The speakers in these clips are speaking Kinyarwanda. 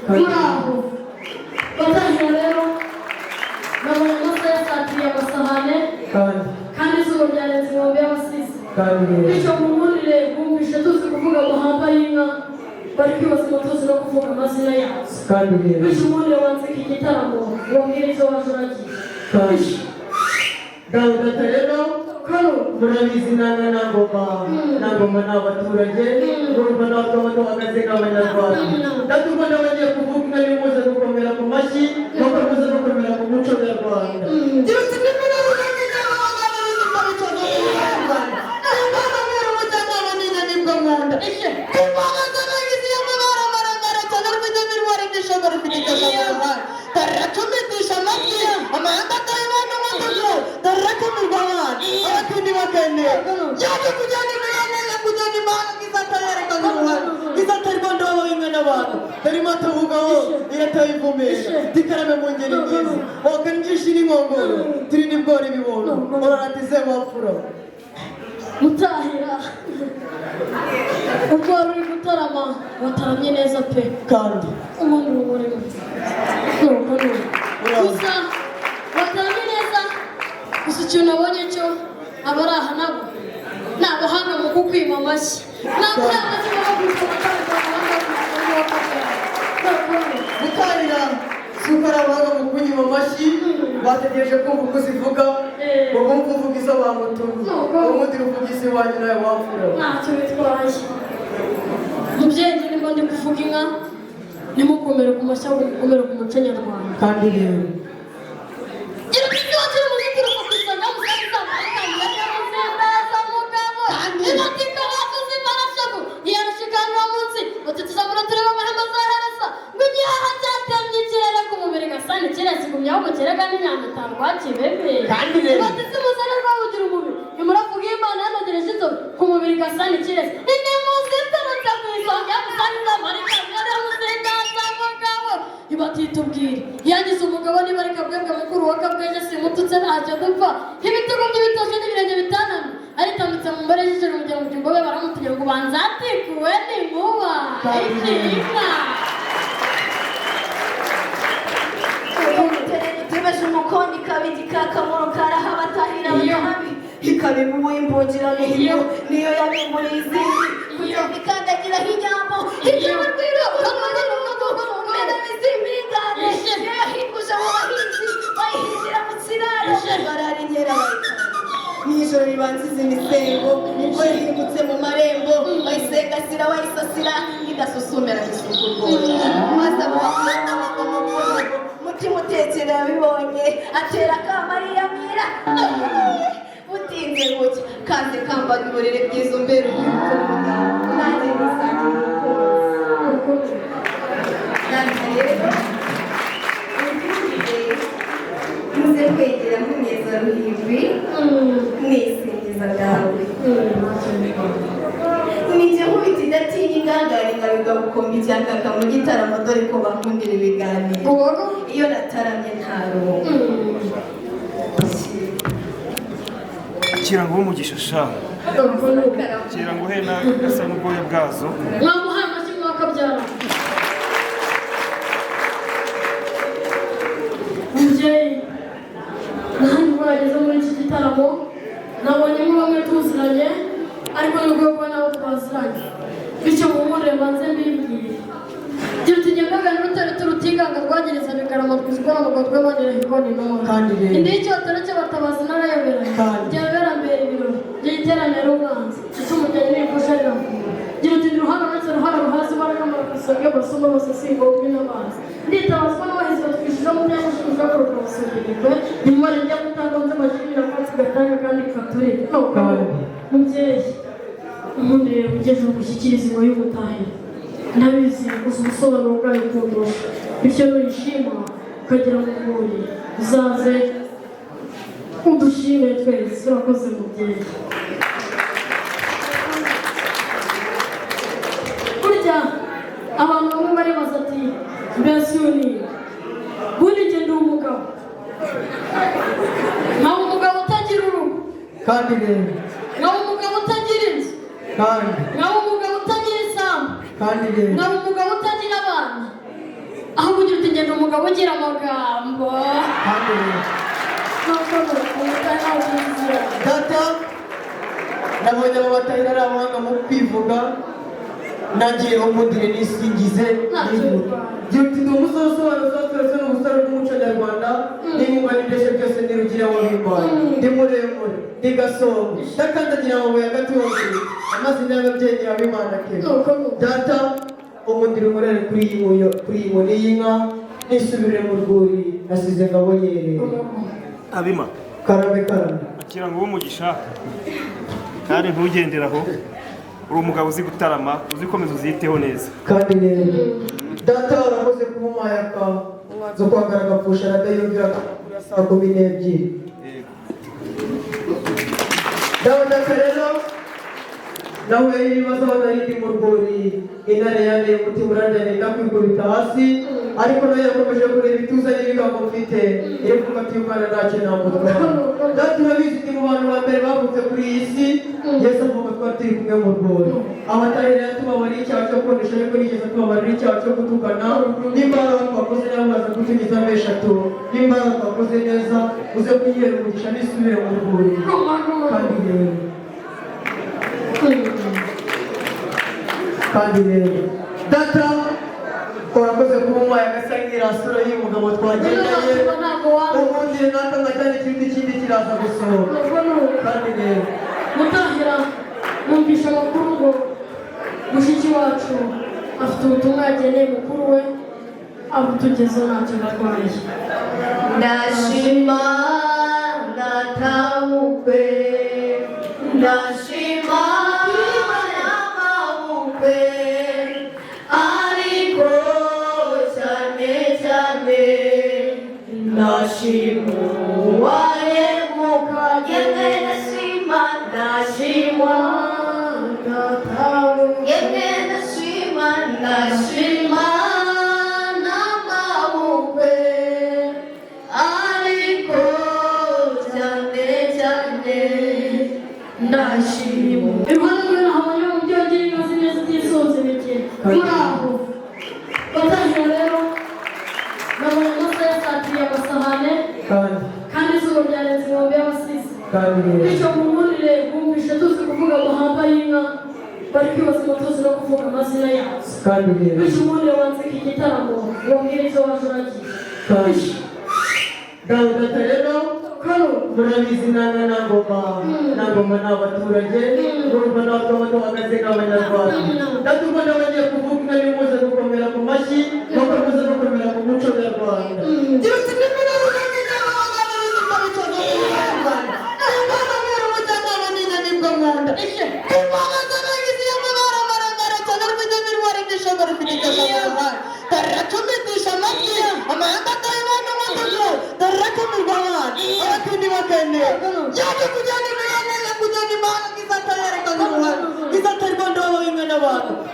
muraho batahira rero nabonye amasaha yasatiriye amasahane kandi izuba ryarenze inkombe y'abasizi bityo mumurire bumvishe tuzi kuvuga amahamba y'inka bari kwibaza umutuzi no kuvuga amazina yazo bityo umurire wanze iki gitaramo wambwira icyo waje uragiye Dawudata rero murabizi nangoma n'abaturage urumva n'abagabo bahagaze n'abanyarwanda ndatumva n'abagiye kuvuga inka nimuze gukomera ku mashyi nuko muze gukomera ku muco nyarwanda Terima tuvugaho iratayivumisha tikarame mu ngeri nziza wakanjisha n'inkongoro turi n'ibwori bibono oraratize wapfura mutahira ubwo uri gutarama wataramye neza pe kandi umuntu w'umurimo gusa wataramye neza gusa ikintu nabonye cyo abari aha nabo ni abahanga mu kukwima amashyi ntabwo uri amashyi no kukwima gutarira sukara abahanga mu kunyima amashyi bategereje kumva uko uzivuga ngo bumve uvuga izo bamutumye ubundi uvuga isi wanyu nawe wapfura ntacyo bitwaye mubyeyi ndimo ndi kuvuga inka ntimukomere ku mashyi ahubwo mukomere ku muco nyarwanda kandi rero gira ufite wakiri umuzitiro ku isonga musaza ibatika wakoze imarashaku ntiyarushikanira munsi utituza muri tureba amahema zahereza ngo igihaha cyatemye ikirere ku mubiri gasana ikirere kigumya ahubwo kirega n'inyamitano rwakibebe kandi rero batise umuzane rwawugira umubiri nimuravuga imana yanogereje inzobe ku mubiri gasana ikirere inimuzi itarutse ku isonga yamusangiza amarika mwere musingaza mugabo ibatitubwire yagize umugabo niba ari kabwebwe mukuru wa kabweje simututse ntacyo dupfa ibitego by'ibitoshye n'ibirenge bitanamye aritambitse mu mbere y'ijoro kugira ngo imbobe baramutumye ngo ubanza atikuwe n'inkuba ikirika tebeje umukondi kabidi kakamuro karaha batahira abatahabi ikabimuwe imbogera niyo yabimburiye izindi kugira ngo ikandagira hijambo hijambo rwiro ukamara n'umumera mizimigane niyo yahinguje abo bahinzi bayihingira mu kiraro bararinyera nijoro ribanziza imisengo nibwo yahingutse mu marembo bayisengasira bayisasira igasusumera gisukura maze mutima utekera yabibonye atera akamariyamira utinze gutya kaze kambaga uburere bwiza umbera ubw'urukundo nanjye nisangira urukundo nanjye rero muze kwegera nk'umweza ruhimbi mwisingiza bwawe nijye nkubita idatinya ingangare ngabiga gukomba icyakaka mu gitaramo dore ko bakundira ibiganiro iyo nataramye ntarongo kira ngo umugisha sha kira ngo hena gasa n'ubwoya bwazo mwamuhaye amashyi mwakabyara mubyeyi nahandi bageze muri iki gitaramo nabonyemo bamwe tuziranye ariko nubwo kubona abo twaziranye bityo mumurire mbanze mbibwire gira uti nyambaga n'urutare turutiganga rwagereza bigarama twizwa n'amaguru tw'abonera hikoni none indi y'icyotero cy'abatabazi n'arayoberanye byabera mbere ibirori by'iteraniro umwanzi icyo umugeni n'imfasha riravuga gira uti ndi ruhanga ndetse ruhara ruhazi barakamara ku isonga basoma bose simba ubwi n'amazi nditabazwa n'abahizi batwishyuza mu myaka ushinzwe kuruka gusubirirwe nimumare njya gutagonze amajirira kwatsi gatanga kandi katurire mubyeyi umuntu rero ugeze gushyikiriza ingwa y'umutahira ndabizi gusa ubusobanuro bwayo kundusha bityo nuyishima ukagera mu rwuri uzaze udushime twese urakoze mubyeyi burya abantu bamwe baribaza ati mbese uyu ni bundi njye ndi umugabo nkaba umugabo utagira urugo kandi rero nkaba umugabo utagira inzu kandi nkaba umugabo utagira isambu kandi rero nkaba umugabo utagira abana aho kugira uti ngenda umugabo ugira amagambo data nabonye abo batahira ari abahanga mu kwivuga nanjye umundire nisingize gira uti ndi umusore usobanutse twese n'ubusore bw'umuco nyarwanda n'inkunga n'indeshyo byose ntirugira wabimbaye ndi muremure ndi gasongo ndakandagira amabuye hagati y'umubiri amazina y'ababyeyi abimana kera data umundire umurere kuri iyi nkoni y'inka nisubire mu rwuri nasize ngabo yerera abima karame akira ngo umugisha kandi ntugendere aho uri umugabo uzi gutarama uzikomeza uziteho neza kandi neza data warakoze kuba umayaka zo kwambara agapfusha radayumvira kuri saa 12 data rero nawe ibibazo banarindi mu rwuri intare yane umutima urandane ndakwikubita hasi ariko nawe yakomeje kureba ituza n'ibigango mfite iri kuvuga ati umwana ntacyo namutwara data urabizi ndi mu bantu ba mbere bavutse kuri iyi si yesu avuga twari turi kumwe mu rwuri abatahira yatubabarira icyaha cyo konesha ariko nigeze tubabarira icyaha cyo gutukana n'imbaraga twakoze nabo baza kutugiza ameshatu n'imbaraga twakoze neza uze kunyera umugisha n'isubire mu rwuri kandi rero kandi rero data urakoze kuba umwaye agasangira sura y'umugabo twagendanye ubundi natwe nkajyana ikindi kiraza gusohoka kandi rero mutahira numvisha amakuru ngo mushiki wacu afite ubutumwa yageneye mukuru we abutugezeho ntacyo barwaye ndashima ndatabukwe ndashima n'amabukwe ariko cyane cyane ndashima uwahemuka yemwe ndashima yemwe ndashima n'amabukwe ariko cyane cyane ndashima iruhande rwe nahabonye umubyeyi ugira inka zimwe zitisoze bike muri aho batahira rero nabonye amasaha yasatiriye amasahane kandi izuba ryarenze inkombe y'abasizi bityo mumurire bumvishe tuzi kuvuga amahamba y'inka bari kwibaza ngo tuzi no kuvuga amazina yazo bityo umurire wanseka igitaramo wambwira izo waje uragiye data rero murabizi nanga nangoma ni abaturage n'urumva n'abagabo bahagaze nk'abanyarwanda ndatumva n'abagiye kuvuga inka nimuze gukomera ku mashyi nuko muze gukomera ku muco nyarwanda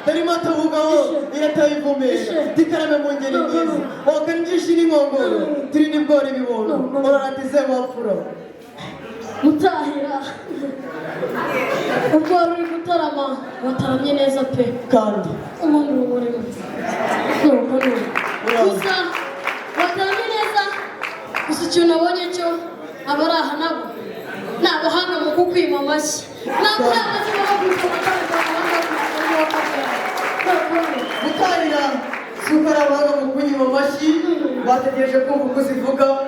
Dari mata bugaho iratayivumera tikarame mu ngeri nziza wakanjisha n'inkongoro turi n'ibwori bibono oraratize wapfura mutahira ubwo wari uri gutarama wataramye neza pe kandi umuntu urumurimo nuko gusa wataramye neza gusa ikintu nabonye cyo abari aha nabo ni abahanga mu kukwima amashyi ntabwo yamaze kubagurisha gutarira si uko ari abahanga mu kunyima amashyi bategereje kumva uko zivuga